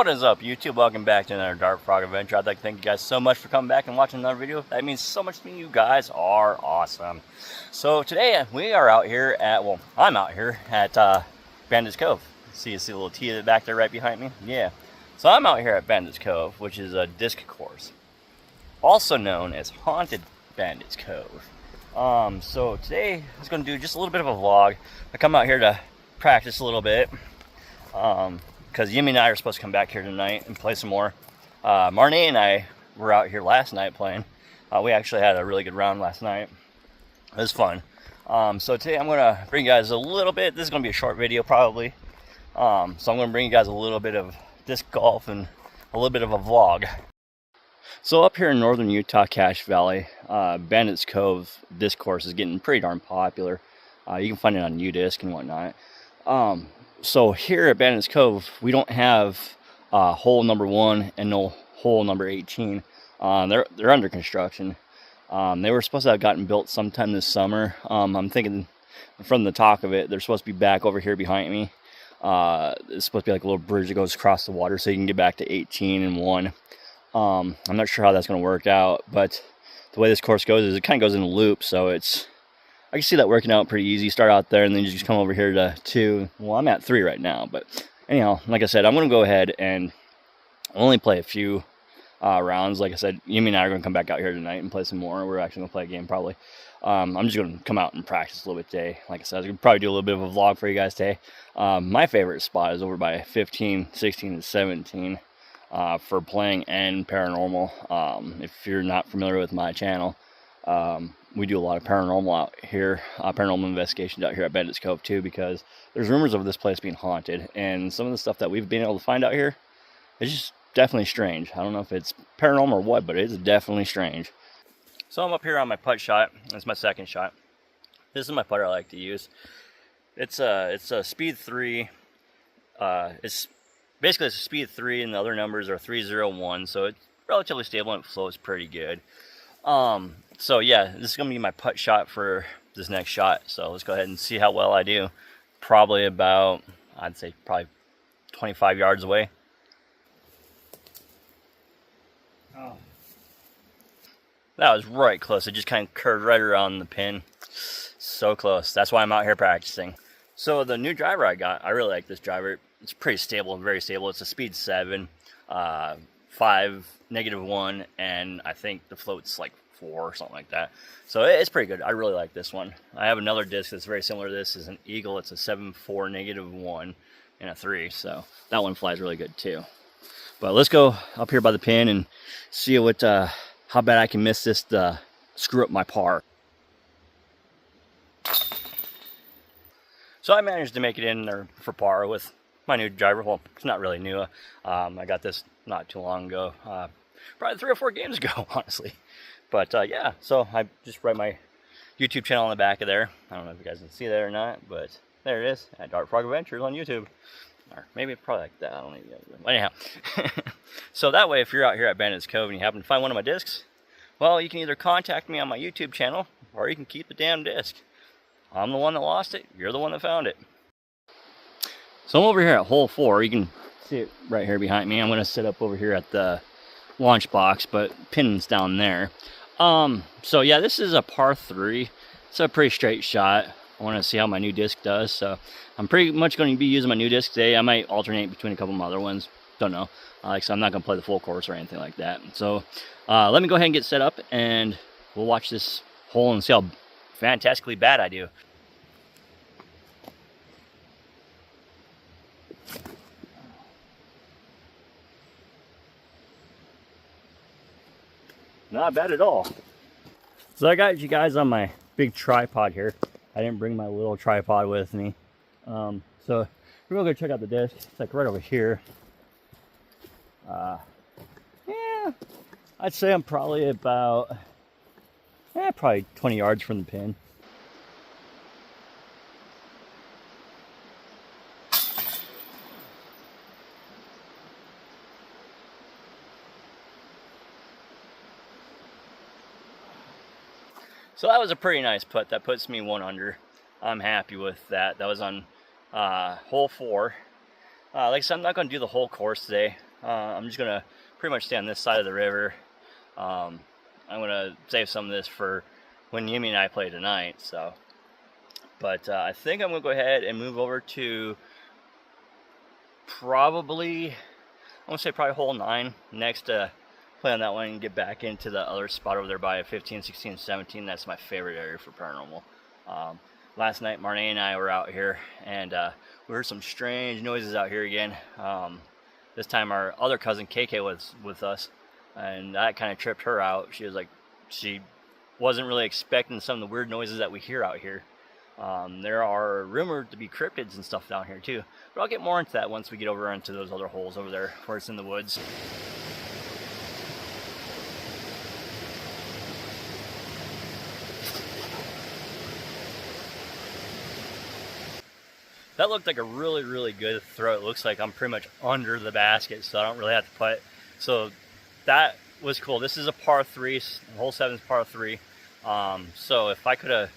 is up, YouTube? Welcome back to another Dart Frog adventure. I'd like to thank you guys so much for coming back and watching another video. That means so much to me. You guys are awesome. So today we are out here at, well, I'm out here at Bandits Cove. See a little T back there right behind me? Yeah. So I'm out here at Bandits Cove, which is a disc course, also known as Haunted Bandits Cove. So today I was going to do just a little bit of a vlog. I come out here to practice a little bit. Because Yumi and I are supposed to come back here tonight and play some more. Marnie and I were out here last night playing. We actually had a really good round last night. It was fun. So today I'm going to bring you guys a little bit. This is going to be a short video probably. So I'm going to bring you guys a little bit of disc golf and a little bit of a vlog. So up here in northern Utah, Cache Valley, Bandits Cove disc course is getting pretty darn popular. You can find it on UDisc and whatnot. So here at Bandits Cove, we don't have hole number 1 and no hole number 18. They're under construction. They were supposed to have gotten built sometime this summer. I'm thinking from the talk of it, they're supposed to be back over here behind me. It's supposed to be like a little bridge that goes across the water so you can get back to 18 and 1. I'm not sure how that's going to work out, but the way this course goes is it kind of goes in a loop, so I can see that working out pretty easy. Start out there and then you just come over here to 2. Well, I'm at 3 right now, but anyhow, like I said, I'm going to go ahead and only play a few rounds. Like I said, Yumi and I are going to come back out here tonight and play some more. We're actually going to play a game probably. I'm just going to come out and practice a little bit today. Like I said, I was going to probably do a little bit of a vlog for you guys today. My favorite spot is over by 15, 16, and 17 for playing and paranormal. If you're not familiar with my channel, we do a lot of paranormal out here, paranormal investigations out here at Bandits Cove too, because there's rumors of this place being haunted, and some of the stuff that we've been able to find out here is just definitely strange. I don't know if it's paranormal or what, but it is definitely strange. So I'm up here on my putt shot. It's my second shot. This is my putter I like to use. It's a speed 3. It's basically a speed 3, and the other numbers are 301, so it's relatively stable and it flows pretty good. So yeah, this is going to be my putt shot for this next shot. So let's go ahead and see how well I do. Probably about, I'd say probably 25 yards away. Oh. That was right close. It just kind of curved right around the pin. So close. That's why I'm out here practicing. So the new driver I got, I really like this driver. It's pretty stable, very stable. It's a speed 7, 5, -1, and I think the float's like 4 or something like that. So it's pretty good. I really like this one. I have another disc that's very similar to this. It's an Eagle. It's a 7.4 -1 and a 3. So that one flies really good too. But let's go up here by the pin and see what how bad I can miss this to screw up my par. So I managed to make it in there for par with my new driver. Well, it's not really new. I got this not too long ago. Probably 3 or 4 games ago, honestly. But yeah, so I just write my YouTube channel on the back of there. I don't know if you guys can see that or not, but there it is, at Dart Frog Adventures on YouTube. Or maybe probably like that, I don't know. But anyhow, so that way if you're out here at Bandits Cove and you happen to find one of my discs, well, you can either contact me on my YouTube channel, or you can keep the damn disc. I'm the one that lost it, you're the one that found it. So I'm over here at hole 4. You can see it right here behind me. I'm going to sit up over here at the launch box, but pin's down there. So yeah, this is a par 3. It's a pretty straight shot. I want to see how my new disc does, so I'm pretty much going to be using my new disc today. I might alternate between a couple of other ones, don't know. Like so I'm not going to play the full course or anything like that. So let me go ahead and get set up and we'll watch this hole and see how fantastically bad I do. Not bad at all. So I got you guys on my big tripod here. I didn't bring my little tripod with me. So we're gonna go check out the disc. It's like right over here. Yeah, I'd say I'm probably about, probably 20 yards from the pin. So that was a pretty nice putt. That puts me 1 under. I'm happy with that. That was on hole 4. Like I said, I'm not going to do the whole course today. I'm just gonna pretty much stay on this side of the river. I'm gonna save some of this for when Yumi and I play tonight. So, but I think I'm gonna go ahead and move over to probably, I want to say probably hole 9 next to play on that one and get back into the other spot over there by 15, 16, 17. That's my favorite area for paranormal. Last night, Marnie and I were out here, and we heard some strange noises out here again. This time our other cousin, KK, was with us, and that kind of tripped her out. She was like, she wasn't really expecting some of the weird noises that we hear out here. There are rumored to be cryptids and stuff down here too, but I'll get more into that once we get over into those other holes over there where it's in the woods. That looked like a really, really good throw. It looks like I'm pretty much under the basket, so I don't really have to putt. So that was cool. This is a par 3, hole 7 is par 3. So if I could have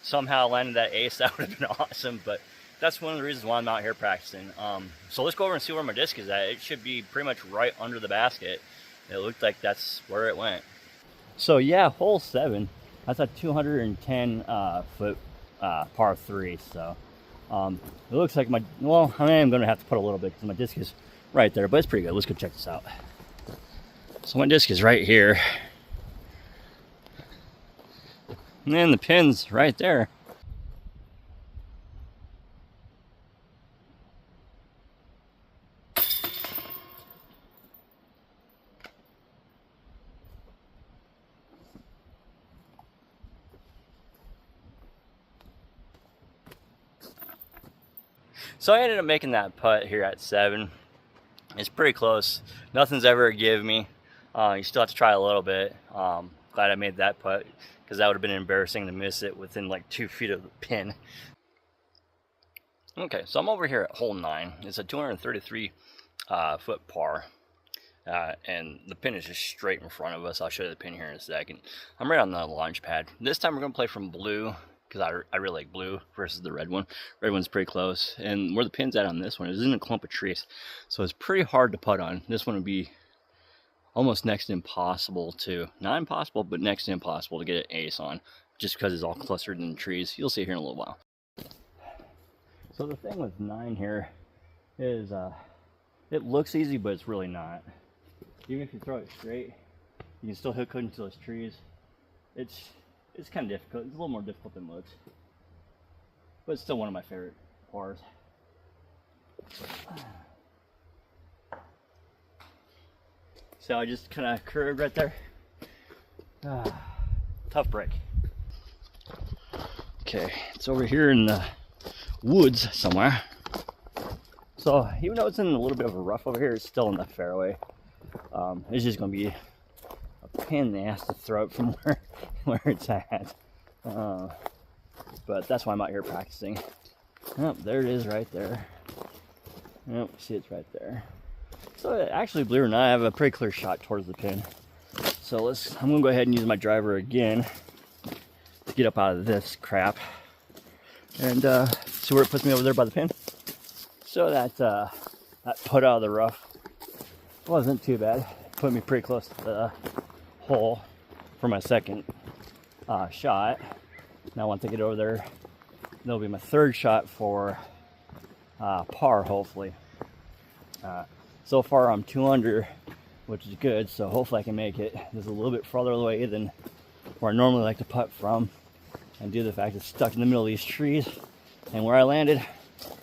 somehow landed that ace, that would have been awesome, but that's one of the reasons why I'm out here practicing. So let's go over and see where my disc is at. It should be pretty much right under the basket. It looked like that's where it went. So yeah, hole 7, that's a 210 foot par 3. So it looks like my, well, I am going to have to put a little bit because my disc is right there, but it's pretty good. Let's go check this out. So my disc is right here. And then the pin's right there. So I ended up making that putt here at 7. It's pretty close. Nothing's ever give me. You still have to try a little bit. Glad I made that putt because that would have been embarrassing to miss it within like 2 feet of the pin. Okay, so I'm over here at hole 9. It's a 233 foot par. And the pin is just straight in front of us. I'll show you the pin here in a second. I'm right on the launch pad. This time we're going to play from blue, because I really like blue versus the red one. Red one's pretty close. And where the pin's at on this one is in a clump of trees. So it's pretty hard to putt on. This one would be almost next to impossible to, not impossible, but next to impossible to get an ace on, just because it's all clustered in trees. You'll see here in a little while. So the thing with 9 here is it looks easy, but it's really not. Even if you throw it straight, you can still hook into those trees. It's kind of difficult. It's a little more difficult than it looks, but it's still one of my favorite pars. So I just kind of curved right there. Tough break. Okay, it's over here in the woods somewhere. So even though it's in a little bit of a rough over here, it's still in the fairway. It's just going to be a pain in the ass to throw it from where it's at. But that's why I'm out here practicing. Oh, there it is right there. Oh, see, it's right there. So actually, believe it or not, I have a pretty clear shot towards the pin. So I'm going to go ahead and use my driver again to get up out of this crap. And see where it puts me over there by the pin. So that putt out of the rough wasn't too bad. Put me pretty close to the hole for my second shot. Now once I get over there, that'll be my third shot for par, hopefully. So far I'm 2 under, which is good, so hopefully I can make it. This is a little bit farther away than where I normally like to putt from, and due to the fact it's stuck in the middle of these trees and where I landed.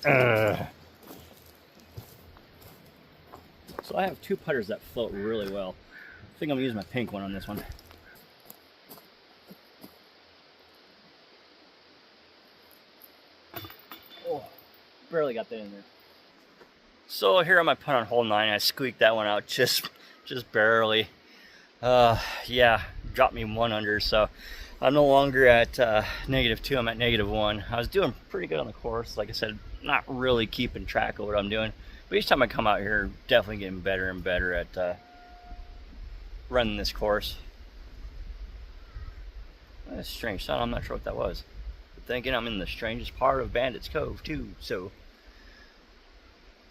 So I have 2 putters that float really well. I think I'm gonna use my pink one on this one. Oh, barely got that in there. So here on my putt on hole 9, I squeaked that one out just barely. Yeah, dropped me 1 under, so I'm no longer at -2, I'm at -1. I was doing pretty good on the course. Like I said, not really keeping track of what I'm doing. But each time I come out here, definitely getting better and better at running this course. That's a strange sound, I'm not sure what that was. But thinking I'm in the strangest part of Bandits Cove too, so.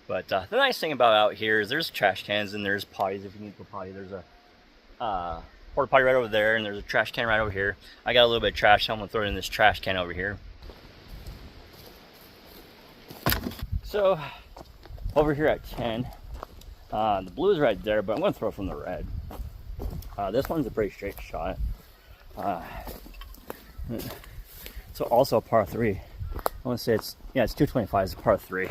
But the nice thing about out here is there's trash cans and there's potties if you need to go potty. There's a porta potty right over there, and there's a trash can right over here. I got a little bit of trash, so I'm gonna throw it in this trash can over here. So over here at 10, the blue is right there, but I'm gonna throw it from the red. This one's a pretty straight shot. So also a par 3. I want to say it's 225. It's a par 3.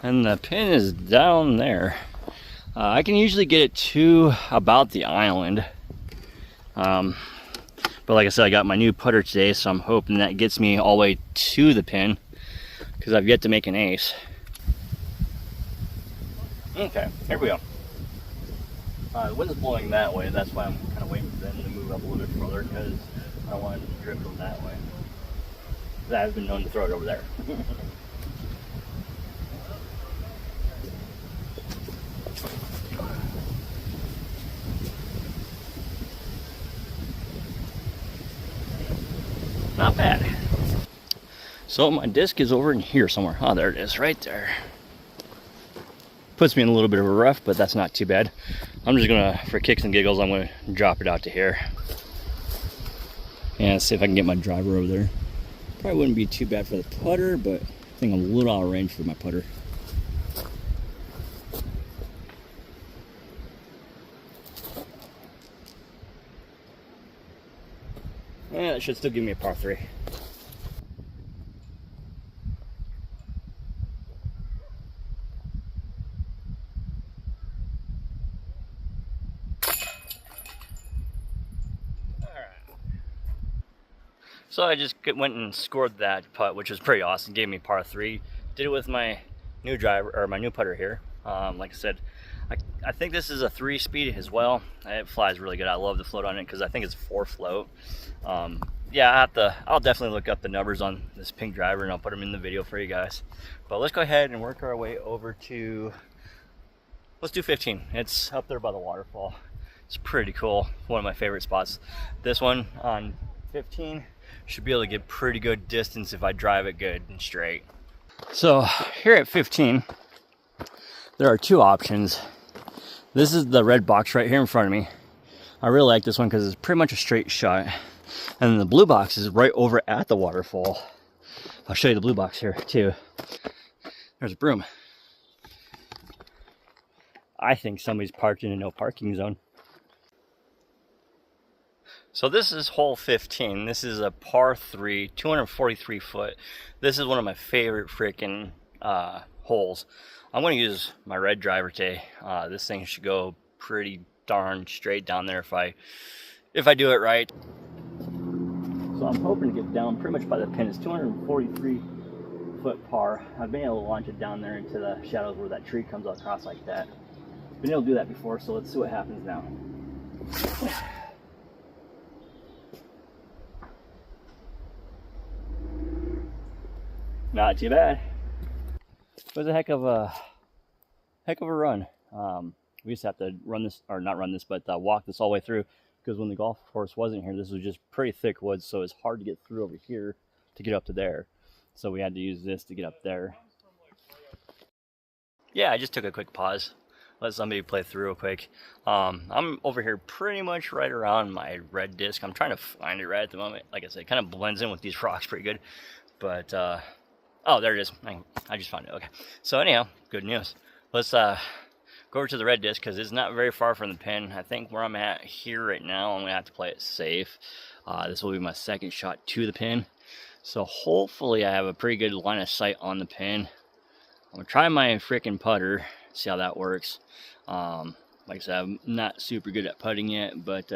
And the pin is down there. I can usually get it to about the island. But like I said, I got my new putter today, so I'm hoping that gets me all the way to the pin, because I've yet to make an ace. Okay, here we go. The wind's blowing that way, that's why I'm kind of waiting for them to move up a little bit further, because I don't want it to drift from that way. I've been known to throw it over there. Not bad. So my disc is over in here somewhere. Oh, there it is, right there. Puts me in a little bit of a rough, but that's not too bad. I'm just gonna, for kicks and giggles, I'm gonna drop it out to here. And see if I can get my driver over there. Probably wouldn't be too bad for the putter, but I think I'm a little out of range for my putter. Yeah, that should still give me a par 3. So I just went and scored that putt, which was pretty awesome. Gave me par 3. Did it with my new driver, or my new putter here. Like I said, I think this is a 3-speed as well. It flies really good. I love the float on it because I think it's 4 float. Yeah, I'll definitely look up the numbers on this pink driver and I'll put them in the video for you guys. But let's go ahead and work our way over to, let's do 15. It's up there by the waterfall. It's pretty cool. One of my favorite spots. This one on 15 should be able to get pretty good distance if I drive it good and straight. So here at 15, there are 2 options. This is the red box right here in front of me. I really like this one because it's pretty much a straight shot. And then the blue box is right over at the waterfall. I'll show you the blue box here too. There's a broom. I think somebody's parked in a no parking zone. So this is hole 15. This is a par 3, 243 foot. This is one of my favorite freaking holes. I'm going to use my red driver today. This thing should go pretty darn straight down there if I do it right. So I'm hoping to get down pretty much by the pin. It's 243 foot par. I've been able to launch it down there into the shadows where that tree comes across like that. Been able to do that before, so let's see what happens now. Not too bad. It was a heck of a run. We just have to run this, or not run this, but walk this all the way through, because when the golf course wasn't here, this was just pretty thick woods, so it's hard to get through over here to get up to there. So we had to use this to get up there. Yeah, I just took a quick pause, let somebody play through real quick. I'm over here pretty much right around my red disc. I'm trying to find it right at the moment. Like I said, it kind of blends in with these rocks pretty good. But, oh, there it is. I just found it. Okay. So anyhow, good news. Let's go over to the red disc because it's not very far from the pin. I think where I'm at here right now, I'm going to have to play it safe. This will be my second shot to the pin. So hopefully I have a pretty good line of sight on the pin. I'm going to try my freaking putter, see how that works. Like I said, I'm not super good at putting yet, but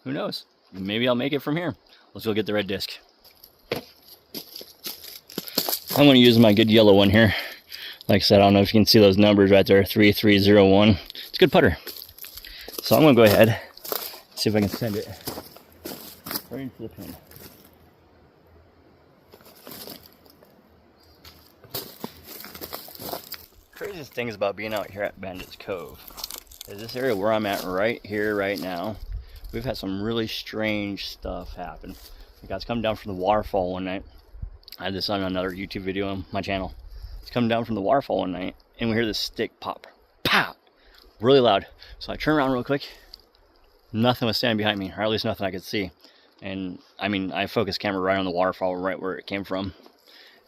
who knows? Maybe I'll make it from here. Let's go get the red disc. I'm going to use my good yellow one here. Like I said, I don't know if you can see those numbers right there, 3301. It's a good putter. So I'm going to go ahead, see if I can send it right into the pin. Craziest things about being out here at Bandits Cove is this area where I'm at right here, right now. We've had some really strange stuff happen. The guy's coming down from the waterfall one night. I had this on another YouTube video on my channel. It's coming down from the waterfall one night, and we hear this stick pop, pow, really loud. So I turn around real quick. Nothing was standing behind me, or at least nothing I could see. And I mean, I focused camera right on the waterfall, right where it came from.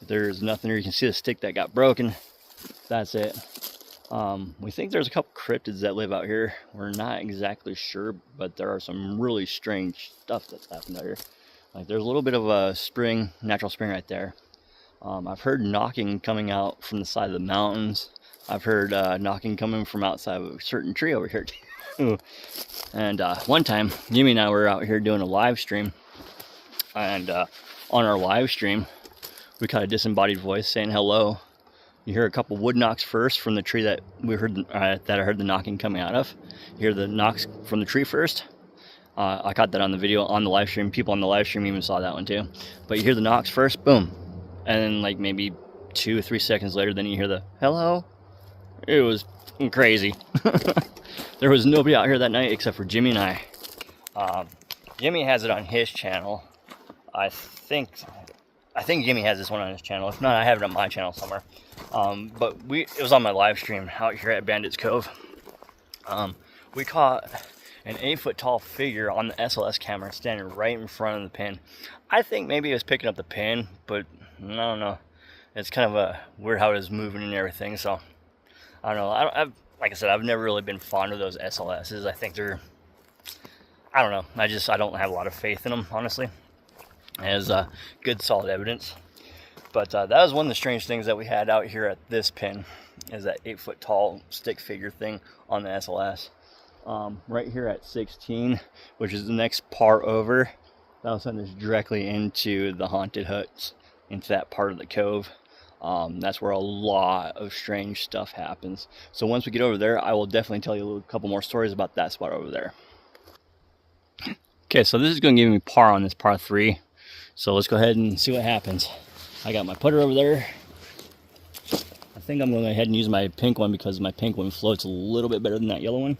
There's nothing there. You can see the stick that got broken. That's it. We think there's a couple cryptids that live out here. We're not exactly sure, but there are some really strange stuff that's happened out here. Like there's a little bit of a spring, natural spring right there. I've heard knocking coming out from the side of the mountains. I've heard knocking coming from outside of a certain tree over here too. And one time, Jimmy and I were out here doing a live stream, and on our live stream, we caught a disembodied voice saying hello. You hear a couple wood knocks first from the tree that we heard, that I heard the knocking coming out of. You hear the knocks from the tree first. I caught that on the video on the live stream. People on the live stream even saw that one too. But you hear the knocks first, boom, and then like maybe 2 or 3 seconds later, then you hear the hello. It was crazy. There was nobody out here that night except for Jimmy and I. Jimmy has it on his channel. I think Jimmy has this one on his channel. If not, I have it on my channel somewhere. But it was on my live stream out here at Bandits Cove. We caught an 8-foot tall figure on the SLS camera standing right in front of the pin. I think maybe it was picking up the pin, but I don't know. It's kind of weird how it was moving and everything. So I don't know. Like I said, I've never really been fond of those SLSs. I think they're, I don't know. I don't have a lot of faith in them, honestly, as good solid evidence. But that was one of the strange things that we had out here at this pin, is that 8-foot tall stick figure thing on the SLS. Right here at 16, which is the next part over, that will send us directly into the haunted huts, into that part of the cove. That's where a lot of strange stuff happens. So once we get over there, I will definitely tell you a couple more stories about that spot over there. Okay, so this is going to give me par on this par 3. So let's go ahead and see what happens. I got my putter over there. I think I'm going to go ahead and use my pink one because my pink one floats a little bit better than that yellow one.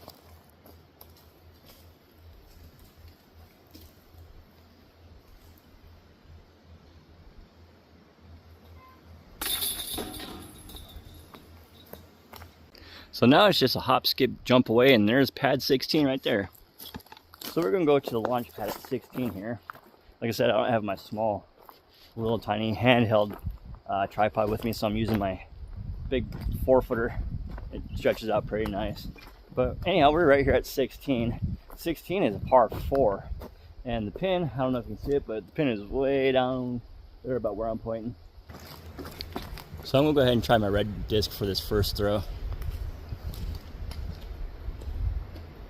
So now it's just a hop, skip, jump away, and there's pad 16 right there. So we're going to go to the launch pad at 16 here. Like I said, I don't have my small, little tiny handheld tripod with me, so I'm using my big 4-footer. It stretches out pretty nice. But anyhow, we're right here at 16. 16 is a par 4. And the pin, I don't know if you can see it, but the pin is way down there about where I'm pointing. So I'm going to go ahead and try my red disc for this first throw.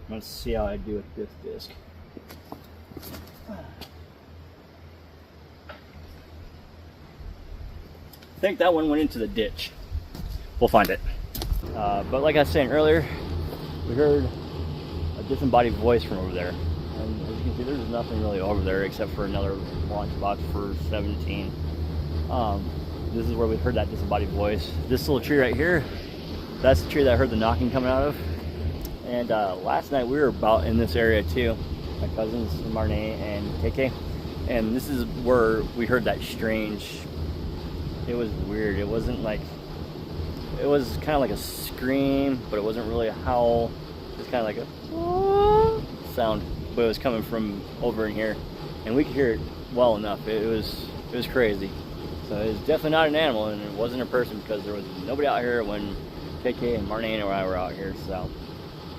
Let's see how I do with this disc. I think that one went into the ditch. We'll find it. But like I was saying earlier, we heard a disembodied voice from over there. And as you can see, there's nothing really over there except for another launch box for 17. This is where we heard that disembodied voice. This little tree right here, that's the tree that I heard the knocking coming out of. And last night we were about in this area too. My cousins, Marnay and KK. And this is where we heard that strange, it was weird. It wasn't like, it was kind of like a scream, but it wasn't really a howl. It was kind of like a sound, but it was coming from over in here. And we could hear it well enough. It was crazy. So it was definitely not an animal, and it wasn't a person because there was nobody out here when KK and Marnay and I were out here. So.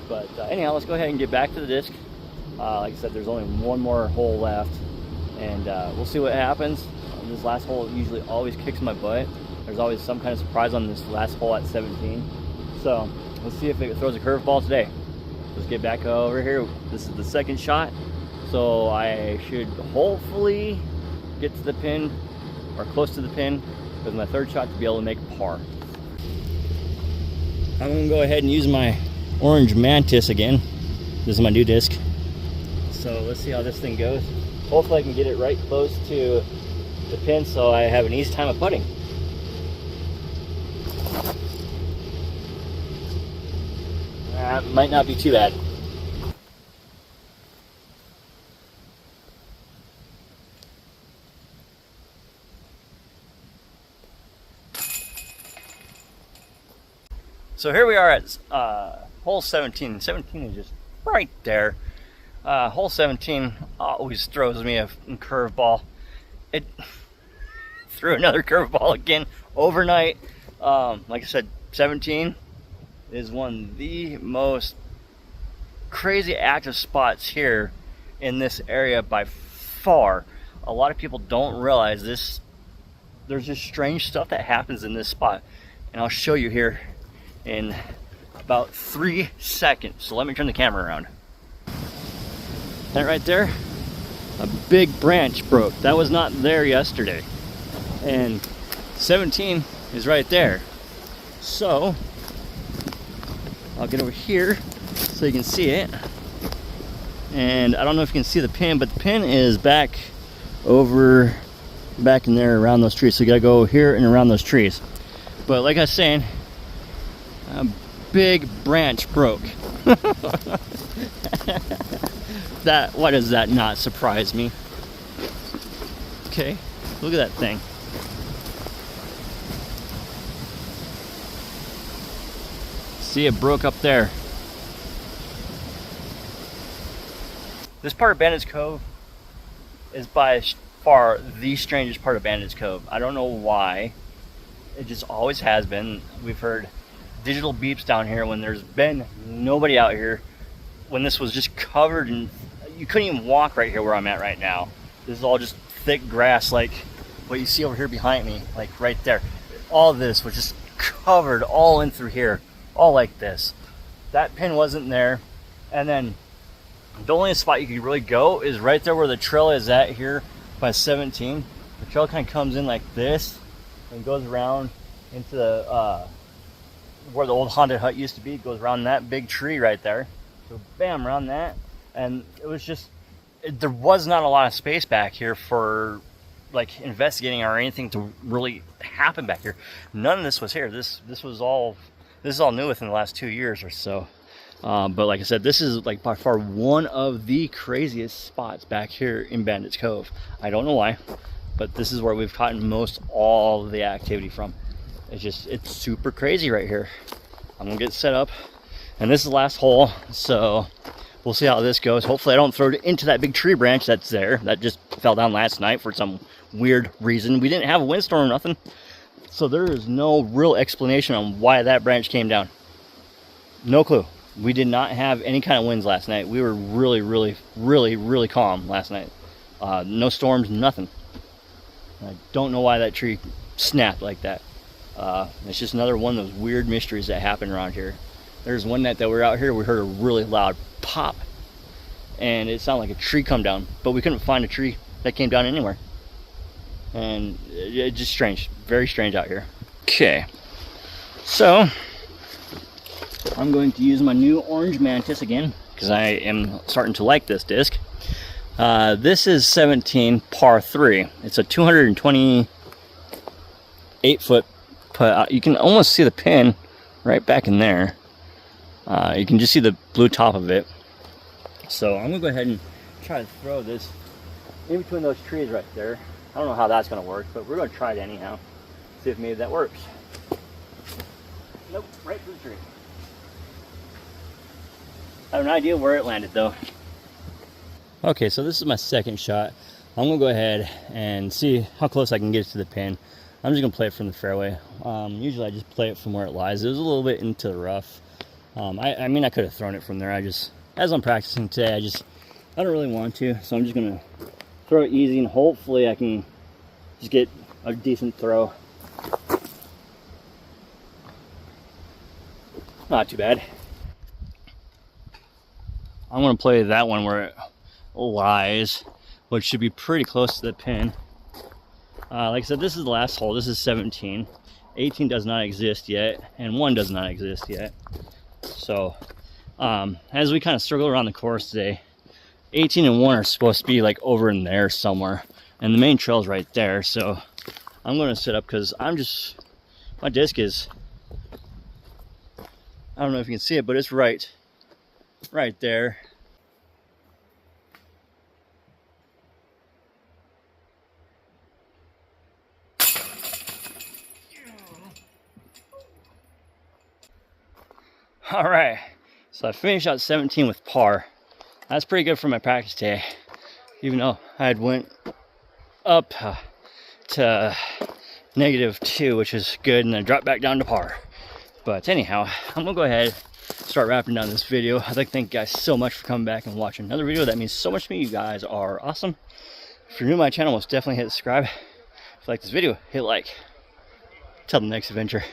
But anyhow, let's go ahead and get back to the disc. Like I said, there's only one more hole left, and we'll see what happens. This last hole usually always kicks my butt. There's always some kind of surprise on this last hole at 17. So let's see if it throws a curveball today. Let's get back over here. This is the second shot, so I should hopefully get to the pin or close to the pin with my third shot to be able to make par. I'm gonna go ahead and use my orange mantis again. This is my new disc. So let's see how this thing goes. Hopefully I can get it right close to the pin so I have an easy time of putting. That might not be too bad. So here we are at hole 17. 17 is just right there. Hole 17 always throws me a curveball. It threw another curveball again overnight. Like I said, 17 is one of the most crazy active spots here in this area by far. A lot of people don't realize this. There's just strange stuff that happens in this spot, and I'll show you here in about 3 seconds. So let me turn the camera around. That right there, a big branch broke. That was not there yesterday. And 17 is right there. So I'll get over here so you can see it. And I don't know if you can see the pin, but the pin is back over back in there around those trees. So you gotta go here and around those trees. But like I was saying, a big branch broke. Why does that not surprise me? Okay, look at that thing. See, it broke up there. This part of Bandits Cove is by far the strangest part of Bandits Cove. I don't know why. It just always has been. We've heard digital beeps down here when there's been nobody out here. When this was just covered in, you couldn't even walk right here where I'm at right now. This is all just thick grass like what you see over here behind me, like right there. All this was just covered all in through here, all like this. That pin wasn't there. And then the only spot you could really go is right there where the trail is at here by 17. The trail kind of comes in like this and goes around into the where the old haunted hut used to be. It goes around that big tree right there. So bam, around that. And it was just, there was not a lot of space back here for like investigating or anything to really happen back here. None of this was here. This is all new within the last 2 years or so. But like I said, this is like by far one of the craziest spots back here in Bandits Cove. I don't know why, but this is where we've caught most all of the activity from. It's super crazy right here. I'm gonna get set up, and this is the last hole, so we'll see how this goes. Hopefully I don't throw it into that big tree branch that's there. That just fell down last night for some weird reason. We didn't have a windstorm or nothing, so there is no real explanation on why that branch came down. No clue. We did not have any kind of winds last night. We were really calm last night. No storms, nothing. I don't know why that tree snapped like that. It's just another one of those weird mysteries that happen around here. There's one night that we were out here, we heard a really loud pop, and it sounded like a tree come down, but we couldn't find a tree that came down anywhere. And it's just strange, very strange out here. Okay, so I'm going to use my new orange mantis again because I am starting to like this disc. This is 17 par 3. It's a 228 foot putt. You can almost see the pin right back in there. You can just see the blue top of it. So I'm gonna go ahead and try to throw this in between those trees right there. I don't know how that's gonna work, but we're gonna try it anyhow. See if maybe that works. Nope, right through the tree. I have an idea where it landed though. Okay, so this is my second shot. I'm gonna go ahead and see how close I can get to the pin. I'm just gonna play it from the fairway. Usually I just play it from where it lies. It was a little bit into the rough. I mean, I could have thrown it from there. As I'm practicing today, I don't really want to. So I'm just gonna throw it easy and hopefully I can just get a decent throw. Not too bad. I'm gonna play that one where it lies, which should be pretty close to the pin. Like I said, this is the last hole. This is 17. 18 does not exist yet, and 1 does not exist yet. So, as we kind of circle around the course today, 18 and 1 are supposed to be like over in there somewhere, and the main trail's right there. So, I'm going to sit up because my disc is, I don't know if you can see it, but it's right there. All right, so I finished out 17 with par. That's pretty good for my practice day, even though I had went up to -2, which is good, and then dropped back down to par. But anyhow, I'm gonna go ahead start wrapping down this video. I'd like to thank you guys so much for coming back and watching another video. That means so much to me. You guys are awesome. If you're new to my channel, most definitely hit subscribe. If you like this video, hit like. Till the next adventure.